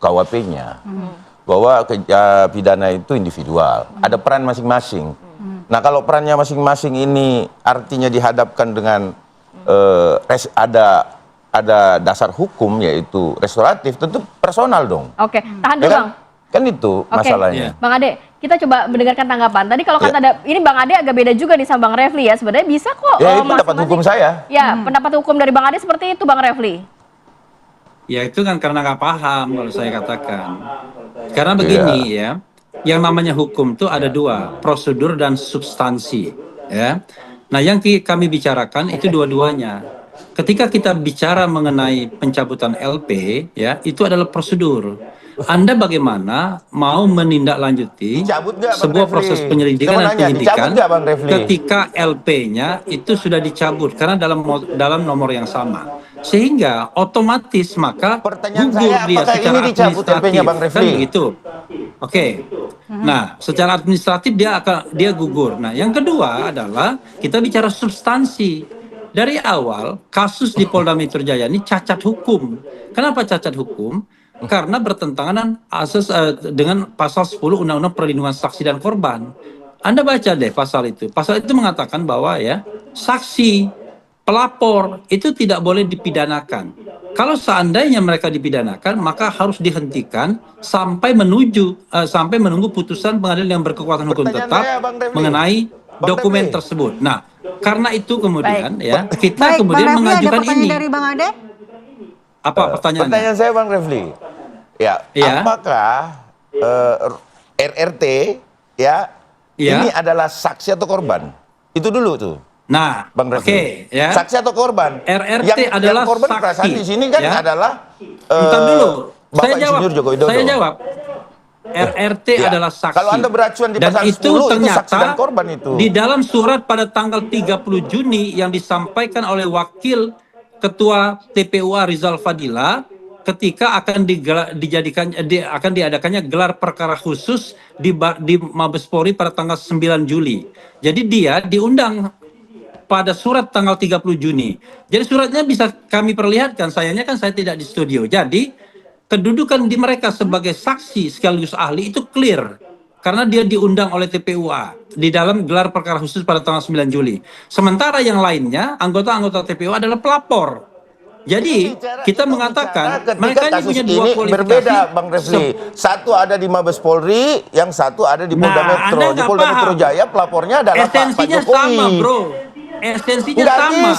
KUHP-nya. Bahwa pidana itu individual, ada peran masing-masing. Nah kalau perannya masing-masing ini artinya dihadapkan dengan ada dasar hukum yaitu restoratif, tentu personal dong. Oke, tahan dulu Bang. Kan itu masalahnya. Bang Ade, kita coba mendengarkan tanggapan. Tadi kalau kata ini Bang Ade agak beda juga nih sama Bang Refli ya. Sebenarnya bisa kok. Ya, itu pendapat hukum saya. Ya, pendapat hukum dari Bang Ade seperti itu, Bang Refli. Ya itu kan karena nggak paham kalau saya katakan. Karena begini ya, yang namanya hukum itu ada dua, prosedur dan substansi. Ya. Nah yang kami bicarakan itu dua-duanya. Ketika kita bicara mengenai pencabutan LP, ya itu adalah prosedur. Anda bagaimana mau menindaklanjuti sebuah proses penyelidikan dan penyidikan ketika LP-nya itu sudah dicabut karena dalam nomor yang sama, sehingga otomatis maka gugur dia secara administratif, kan begitu? Oke. Nah, secara administratif dia gugur. Nah, yang kedua adalah kita bicara substansi. Dari awal kasus di Polda Metro Jaya ini cacat hukum. Kenapa cacat hukum? Karena bertentangan asas dengan pasal 10 Undang-Undang Perlindungan Saksi dan Korban. Anda baca deh pasal itu. Pasal itu mengatakan bahwa ya saksi, pelapor itu tidak boleh dipidanakan. Kalau seandainya mereka dipidanakan, maka harus dihentikan sampai menunggu putusan pengadilan yang berkekuatan hukum tetap mengenai dokumen tersebut. Nah, karena itu kemudian ya kita kemudian mengajukan ini. Dari Bang Ade? Apa pertanyaannya? Pertanyaan saya Bang Refli. Apakah RRT ini adalah saksi atau korban? Itu dulu tuh. Nah, Bang Refli. Saksi atau korban? RRT adalah korban saksi. Perasaan di sini kan adalah Bentar dulu. Bapak Insinyur Joko Widodo. Saya jawab. RRT adalah saksi. Kalau Anda beracuan di pasal 10 itu ternyata saksi dan korban itu. Di dalam surat pada tanggal 30 Juni yang disampaikan oleh Wakil Ketua TPUA Rizal Fadila ketika akan diadakannya gelar perkara khusus di Mabes Polri pada tanggal 9 Juli. Jadi dia diundang pada surat tanggal 30 Juni. Jadi suratnya bisa kami perlihatkan, sayangnya kan saya tidak di studio. Jadi kedudukan di mereka sebagai saksi sekaligus ahli itu clear. Karena dia diundang oleh TPUA di dalam gelar perkara khusus pada tanggal 9 Juli. Sementara yang lainnya, anggota-anggota TPUA adalah pelapor. Jadi kita mengatakan mereka ini punya dua kualifikasi. Berbeda Bang Refli. Satu ada di Mabes Polri, yang satu ada di Polda Metro. Di Polda Metro Jaya pelapornya adalah Pak Jokowi. Sama, bro. Esensinya sama.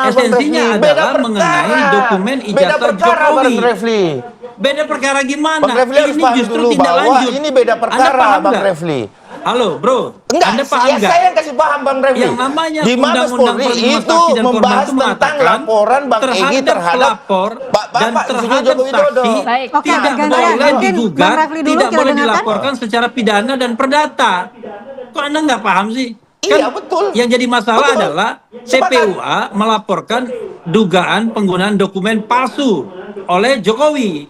Esensinya adalah mengenai dokumen ijazah Jokowi. Beda perkara gimana? Bang Refli harus paham dulu bahwa ini beda perkara, Bang Refli. Halo, bro. Enggak, Anda paham nggak? Saya yang kasih paham, Bang Refli. Yang namanya di Mabes Polri itu membahas tentang laporan Bang Egy terhadap pelapor dan terhadap saksi Oke, tidak boleh digugat, tidak boleh dilaporkan secara pidana dan perdata. Kok Anda nggak paham sih? Iya, betul. Yang jadi masalah adalah TPUA melaporkan dugaan penggunaan dokumen palsu oleh Jokowi.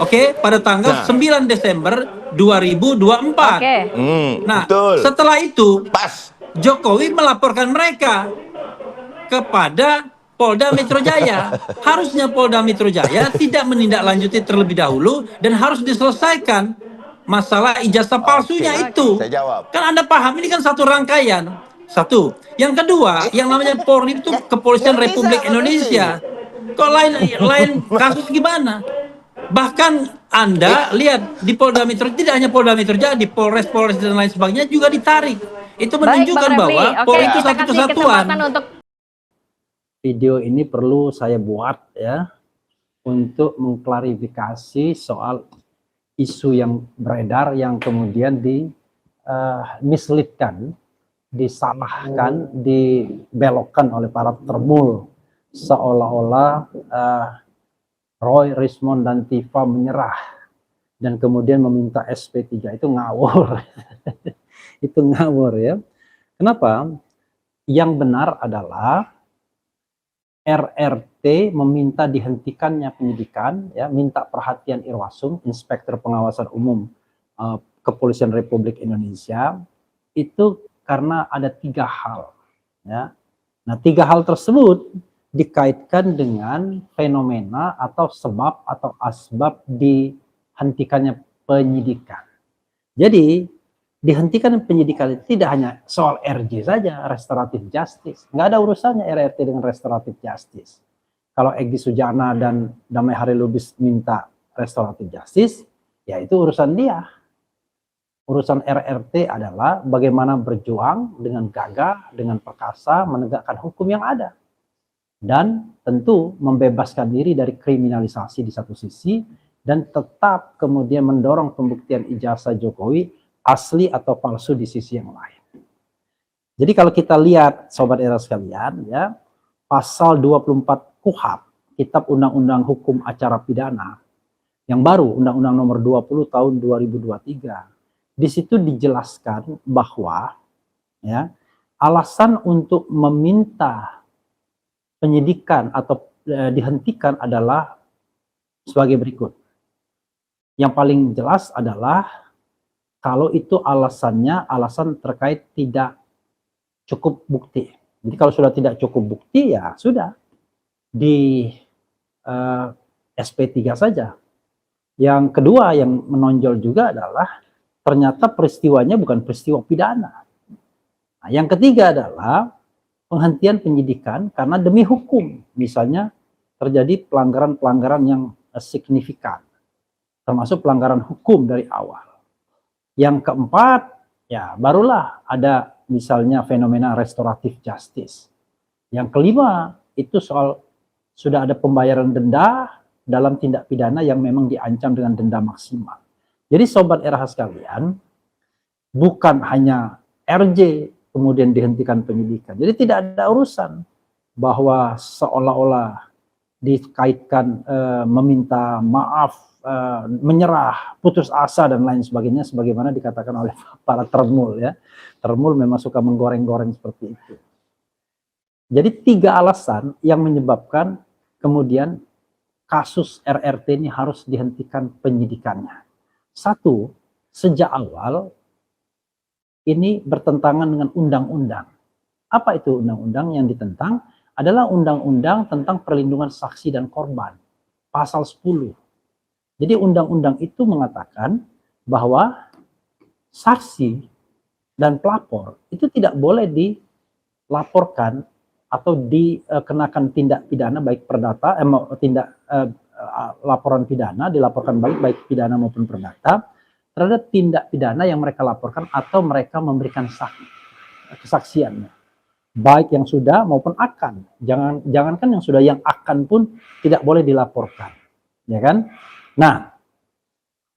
Oke, pada tanggal 9 Desember 2024. Nah, setelah itu Jokowi melaporkan mereka kepada Polda Metro Jaya. Harusnya Polda Metro Jaya tidak menindaklanjuti terlebih dahulu dan harus diselesaikan masalah ijazah palsunya itu. Saya jawab. Kan Anda paham, ini kan satu rangkaian. Satu. Yang kedua, yang namanya Polri itu Kepolisian Republik Indonesia. Kok lain kasus gimana? Bahkan Anda lihat di Polda Metro, tidak hanya Polda Metro Jaya, di Polres dan lain sebagainya juga ditarik. Itu menunjukkan bahwa Polri itu satu kesatuan. Video ini perlu saya buat ya untuk mengklarifikasi soal isu yang beredar yang kemudian misleadkan, disalahkan, dibelokkan oleh para termul seolah-olah Roy, Rismond dan Tifa menyerah dan kemudian meminta SP3. Itu ngawur. Itu ngawur ya. Kenapa? Yang benar adalah RRT meminta dihentikannya penyidikan, ya, minta perhatian Irwasum, Inspektur Pengawasan Umum Kepolisian Republik Indonesia, itu karena ada 3 hal. Ya. Nah, 3 hal tersebut dikaitkan dengan fenomena atau sebab atau asbab dihentikannya penyidikan. Jadi dihentikan penyidikan itu tidak hanya soal RJ saja, restoratif justice. Nggak ada urusannya RRT dengan restoratif justice. Kalau Egy Sujana dan Damai Hari Lubis minta restoratif justice, ya itu urusan dia. Urusan RRT adalah bagaimana berjuang dengan gagah, dengan perkasa, menegakkan hukum yang ada. Dan tentu membebaskan diri dari kriminalisasi di satu sisi, dan tetap kemudian mendorong pembuktian ijazah Jokowi asli atau palsu di sisi yang lain. Jadi kalau kita lihat Sobat Era sekalian, ya, pasal 24 KUHP, Kitab Undang-Undang Hukum Acara Pidana, yang baru, Undang-Undang Nomor 20 Tahun 2023, di situ dijelaskan bahwa ya, alasan untuk meminta penyidikan atau dihentikan adalah sebagai berikut. Yang paling jelas adalah kalau itu alasannya alasan terkait tidak cukup bukti. Jadi kalau sudah tidak cukup bukti, ya sudah di SP3 saja. Yang kedua yang menonjol juga adalah ternyata peristiwanya bukan peristiwa pidana. Nah, yang ketiga adalah penghentian penyidikan karena demi hukum. Misalnya terjadi pelanggaran-pelanggaran yang signifikan, termasuk pelanggaran hukum dari awal. Yang keempat, ya barulah ada misalnya fenomena restoratif justice. Yang kelima, itu soal sudah ada pembayaran denda dalam tindak pidana yang memang diancam dengan denda maksimal. Jadi Sobat RH sekalian, bukan hanya RJ kemudian dihentikan penyidikan. Jadi tidak ada urusan bahwa seolah-olah dikaitkan meminta maaf, menyerah, putus asa dan lain sebagainya, sebagaimana dikatakan oleh para termul ya. Termul memang suka menggoreng-goreng seperti itu. Jadi 3 alasan yang menyebabkan kemudian kasus RRT ini harus dihentikan penyidikannya. 1, sejak awal ini bertentangan dengan undang-undang. Apa itu undang-undang yang ditentang? Adalah undang-undang tentang perlindungan saksi dan korban, pasal 10. Jadi undang-undang itu mengatakan bahwa saksi dan pelapor itu tidak boleh dilaporkan atau dikenakan tindak pidana baik perdata, laporan pidana dilaporkan baik pidana maupun perdata terhadap tindak pidana yang mereka laporkan atau mereka memberikan kesaksiannya, baik yang sudah maupun akan. Jangankan yang sudah, yang akan pun tidak boleh dilaporkan, ya kan? Nah,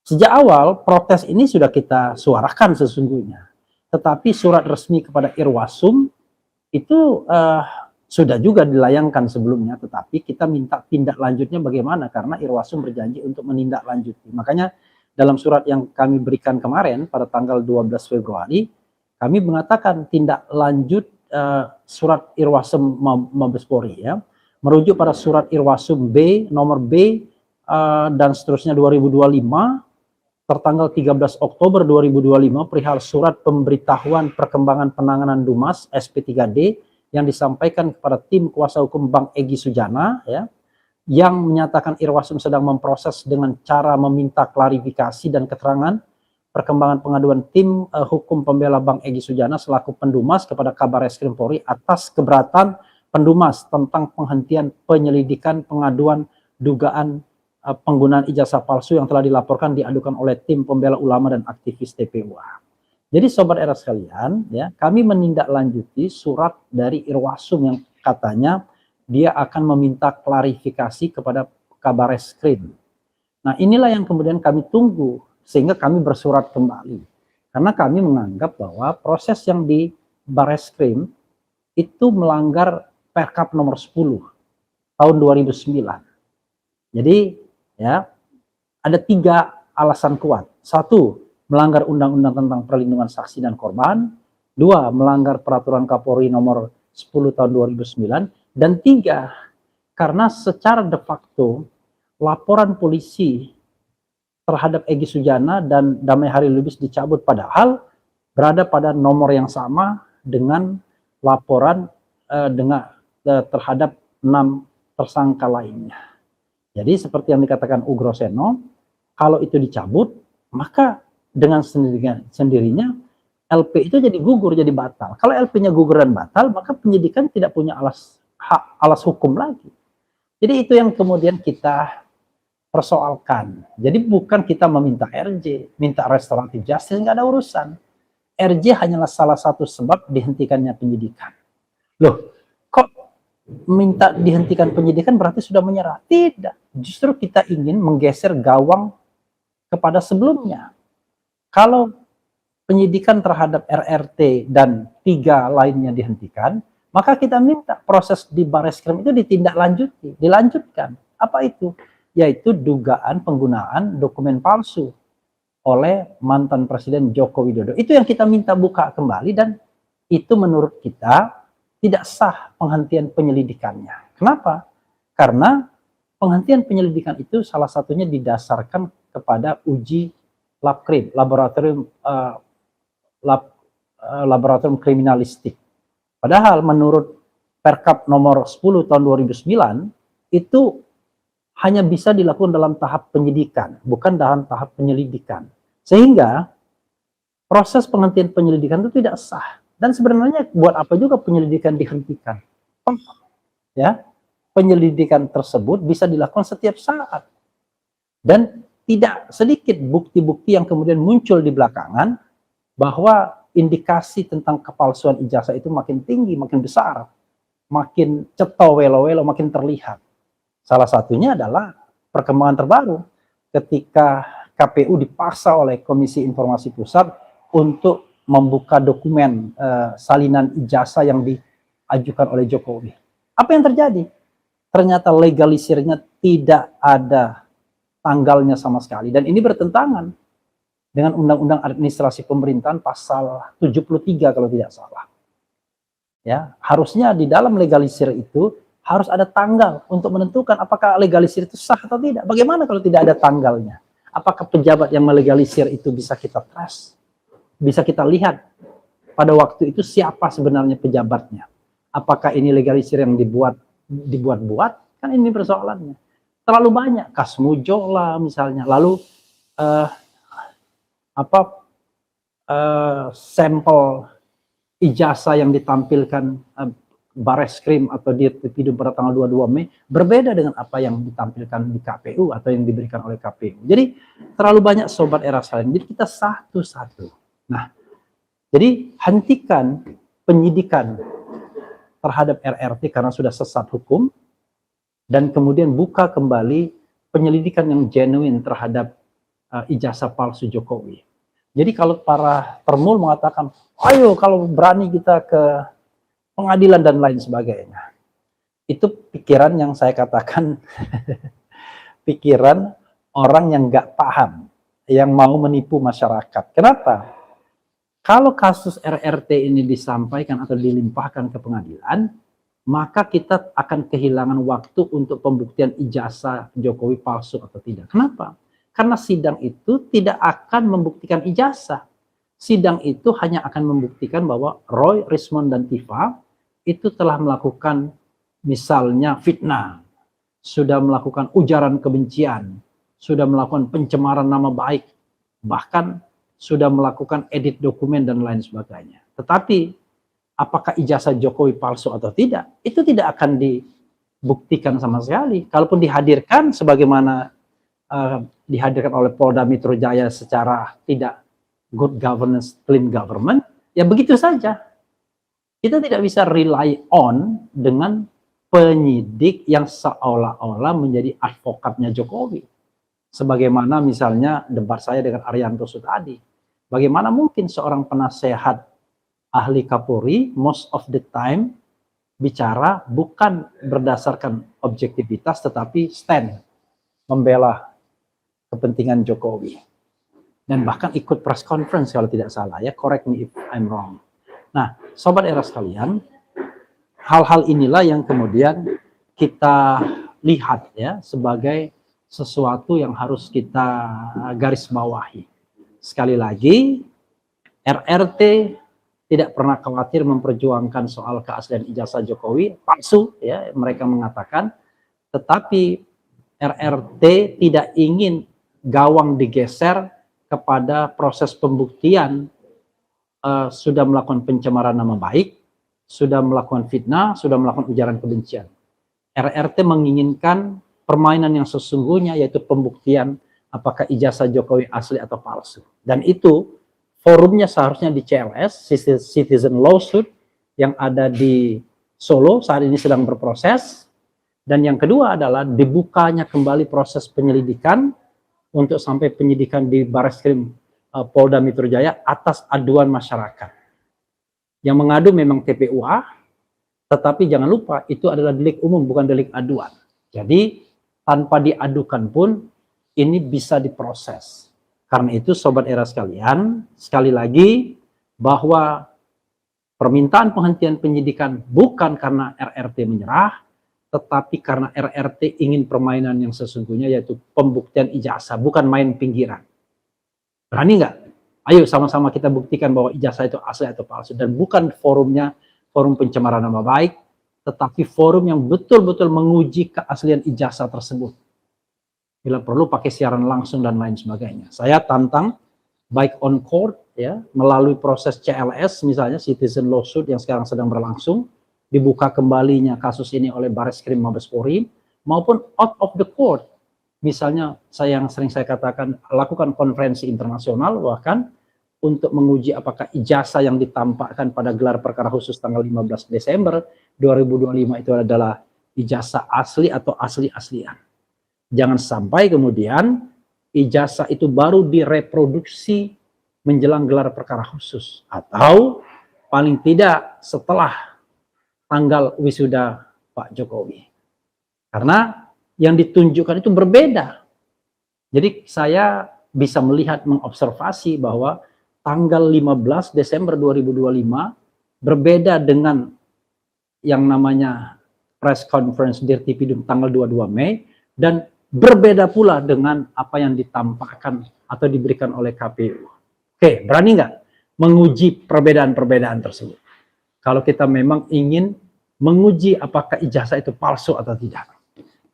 sejak awal protes ini sudah kita suarakan sesungguhnya, tetapi surat resmi kepada Irwasum itu sudah juga dilayangkan sebelumnya, tetapi kita minta tindak lanjutnya bagaimana, karena Irwasum berjanji untuk menindaklanjuti. Makanya dalam surat yang kami berikan kemarin pada tanggal 12 Februari, kami mengatakan tindak lanjut surat Irwasum Mabes Polri ya, merujuk pada surat Irwasum B nomor B dan seterusnya 2025 tertanggal 13 Oktober 2025 perihal surat pemberitahuan perkembangan penanganan Dumas SP3D yang disampaikan kepada tim kuasa hukum Bang Egy Sujana ya, yang menyatakan Irwasum sedang memproses dengan cara meminta klarifikasi dan keterangan perkembangan pengaduan tim hukum pembela Bang Egy Sujana selaku pendumas kepada Kabarreskrim Polri atas keberatan pendumas tentang penghentian penyelidikan pengaduan dugaan penggunaan ijazah palsu yang telah dilaporkan diadukan oleh tim pembela ulama dan aktivis TPUA. Jadi Sobat Era sekalian, ya, kami menindaklanjuti surat dari Irwasum yang katanya dia akan meminta klarifikasi kepada Kabarreskrim. Nah, inilah yang kemudian kami tunggu sehingga kami bersurat kembali. Karena kami menganggap bahwa proses yang di Barreskrim itu melanggar Perkap nomor 10 tahun 2009. Jadi, ya, ada 3 alasan kuat. 1, melanggar undang-undang tentang perlindungan saksi dan korban. 2, melanggar peraturan Kapolri nomor 10 tahun 2009. Dan 3, karena secara de facto laporan polisi terhadap Egy Sujana dan Damai Hari Lubis dicabut, padahal berada pada nomor yang sama dengan laporan terhadap 6 tersangka lainnya. Jadi seperti yang dikatakan Ugroseno, kalau itu dicabut, maka dengan sendirinya LP itu jadi gugur, jadi batal. Kalau LP-nya gugur dan batal, maka penyidikan tidak punya alas hukum lagi. Jadi itu yang kemudian kita persoalkan. Jadi bukan kita meminta RJ, minta restoratif justice, nggak ada urusan. RJ hanyalah salah satu sebab dihentikannya penyidikan. Loh, kok minta dihentikan penyidikan berarti sudah menyerah? Tidak, justru kita ingin menggeser gawang kepada sebelumnya. Kalau penyidikan terhadap RRT dan 3 lainnya dihentikan, maka kita minta proses di Bareskrim itu ditindaklanjuti, dilanjutkan. Apa itu? Yaitu dugaan penggunaan dokumen palsu oleh mantan Presiden Joko Widodo. Itu yang kita minta buka kembali, dan itu menurut kita tidak sah penghentian penyelidikannya. Kenapa? Karena penghentian penyelidikan itu salah satunya didasarkan kepada uji labkrim, laboratorium kriminalistik. Padahal menurut Perkap nomor 10 tahun 2009 itu hanya bisa dilakukan dalam tahap penyidikan, bukan dalam tahap penyelidikan. Sehingga proses penghentian penyelidikan itu tidak sah. Dan sebenarnya buat apa juga penyelidikan dihentikan? Ya, penyelidikan tersebut bisa dilakukan setiap saat. Dan tidak sedikit bukti-bukti yang kemudian muncul di belakangan bahwa indikasi tentang kepalsuan ijazah itu makin tinggi, makin besar, makin ceto welo-welo, makin terlihat. Salah satunya adalah perkembangan terbaru ketika KPU dipaksa oleh Komisi Informasi Pusat untuk membuka dokumen salinan ijazah yang diajukan oleh Jokowi. Apa yang terjadi? Ternyata legalisirnya tidak ada tanggalnya sama sekali, dan ini bertentangan dengan Undang-Undang Administrasi Pemerintahan pasal 73 kalau tidak salah. Ya, harusnya di dalam legalisir itu harus ada tanggal untuk menentukan apakah legalisir itu sah atau tidak. Bagaimana kalau tidak ada tanggalnya? Apakah pejabat yang melegalisir itu bisa kita trace? Bisa kita lihat pada waktu itu siapa sebenarnya pejabatnya? Apakah ini legalisir yang dibuat-buat? Kan ini persoalannya. Terlalu banyak, Kasmujola misalnya, lalu sampel ijazah yang ditampilkan Bareskrim atau Dirtipidum pada tanggal 22 Mei berbeda dengan apa yang ditampilkan di KPU atau yang diberikan oleh KPU. Jadi terlalu banyak sobat era sekalian. Jadi kita satu-satu. Nah, jadi hentikan penyidikan terhadap RRT karena sudah sesat hukum, dan kemudian buka kembali penyelidikan yang genuine terhadap ijazah palsu Jokowi. Jadi kalau para termul mengatakan, ayo kalau berani kita ke pengadilan dan lain sebagainya, itu pikiran yang saya katakan pikiran orang yang nggak paham, yang mau menipu masyarakat. Kenapa? Kalau kasus RRT ini disampaikan atau dilimpahkan ke pengadilan, maka kita akan kehilangan waktu untuk pembuktian ijazah Jokowi palsu atau tidak. Kenapa? Karena sidang itu tidak akan membuktikan ijazah. Sidang itu hanya akan membuktikan bahwa Roy, Rismond, dan Tifa itu telah melakukan misalnya fitnah, sudah melakukan ujaran kebencian, sudah melakukan pencemaran nama baik, bahkan sudah melakukan edit dokumen dan lain sebagainya. Tetapi apakah ijazah Jokowi palsu atau tidak, itu tidak akan dibuktikan sama sekali. Kalaupun dihadirkan sebagaimana dihadirkan oleh Polda Metro Jaya secara tidak good governance, clean government, ya begitu saja. Kita tidak bisa rely on dengan penyidik yang seolah-olah menjadi advokatnya Jokowi. Sebagaimana misalnya debat saya dengan Arianto Sutadi. Bagaimana mungkin seorang penasehat ahli Kapolri most of the time bicara bukan berdasarkan objektivitas tetapi stand membela kepentingan Jokowi. Dan bahkan ikut press conference kalau tidak salah, ya, correct me if I'm wrong. Nah, sobat era sekalian, hal-hal inilah yang kemudian kita lihat ya sebagai sesuatu yang harus kita garis bawahi. Sekali lagi, RRT tidak pernah khawatir memperjuangkan soal keaslian ijazah Jokowi, palsu ya mereka mengatakan, tetapi RRT tidak ingin gawang digeser kepada proses pembuktian sudah melakukan pencemaran nama baik, sudah melakukan fitnah, sudah melakukan ujaran kebencian. RRT menginginkan permainan yang sesungguhnya, yaitu pembuktian apakah ijazah Jokowi asli atau palsu. Dan itu forumnya seharusnya di CLS, Citizen Lawsuit, yang ada di Solo, saat ini sedang berproses. Dan yang kedua adalah dibukanya kembali proses penyelidikan untuk sampai penyidikan di Barreskrim Polda Metro Jaya atas aduan masyarakat. Yang mengadu memang TPUA, tetapi jangan lupa itu adalah delik umum, bukan delik aduan. Jadi tanpa diadukan pun ini bisa diproses. Karena itu Sobat Era sekalian, sekali lagi bahwa permintaan penghentian penyidikan bukan karena RRT menyerah, tetapi karena RRT ingin permainan yang sesungguhnya, yaitu pembuktian ijazah, bukan main pinggiran. Berani nggak? Ayo sama-sama kita buktikan bahwa ijazah itu asli atau palsu. Dan bukan forumnya forum pencemaran nama baik, tetapi forum yang betul-betul menguji keaslian ijazah tersebut. Bila perlu pakai siaran langsung dan lain sebagainya. Saya tantang baik on court, ya, melalui proses CLS misalnya, Citizen Lawsuit yang sekarang sedang berlangsung, dibuka kembalinya kasus ini oleh Barreskrim Mabes Polri, maupun out of the court. Misalnya yang sering saya katakan, lakukan konferensi internasional bahkan untuk menguji apakah ijazah yang ditampakkan pada gelar perkara khusus tanggal 15 Desember 2025 itu adalah ijazah asli atau asli-aslian. Jangan sampai kemudian ijazah itu baru direproduksi menjelang gelar perkara khusus, atau paling tidak setelah tanggal wisuda Pak Jokowi. Karena yang ditunjukkan itu berbeda. Jadi saya bisa melihat, mengobservasi bahwa tanggal 15 Desember 2025 berbeda dengan yang namanya press conference Dirtipidum tanggal 22 Mei, dan berbeda pula dengan apa yang ditampakkan atau diberikan oleh KPU. Oke, berani nggak menguji perbedaan-perbedaan tersebut? Kalau kita memang ingin menguji apakah ijazah itu palsu atau tidak.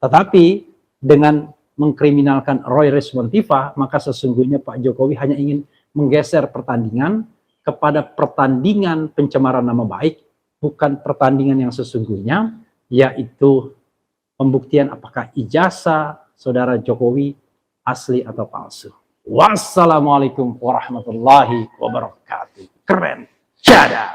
Tetapi dengan mengkriminalkan Roy Respontiva, maka sesungguhnya Pak Jokowi hanya ingin menggeser pertandingan kepada pertandingan pencemaran nama baik, bukan pertandingan yang sesungguhnya, yaitu pembuktian apakah ijazah saudara Jokowi asli atau palsu. Wassalamualaikum warahmatullahi wabarakatuh. Keren, Jadas.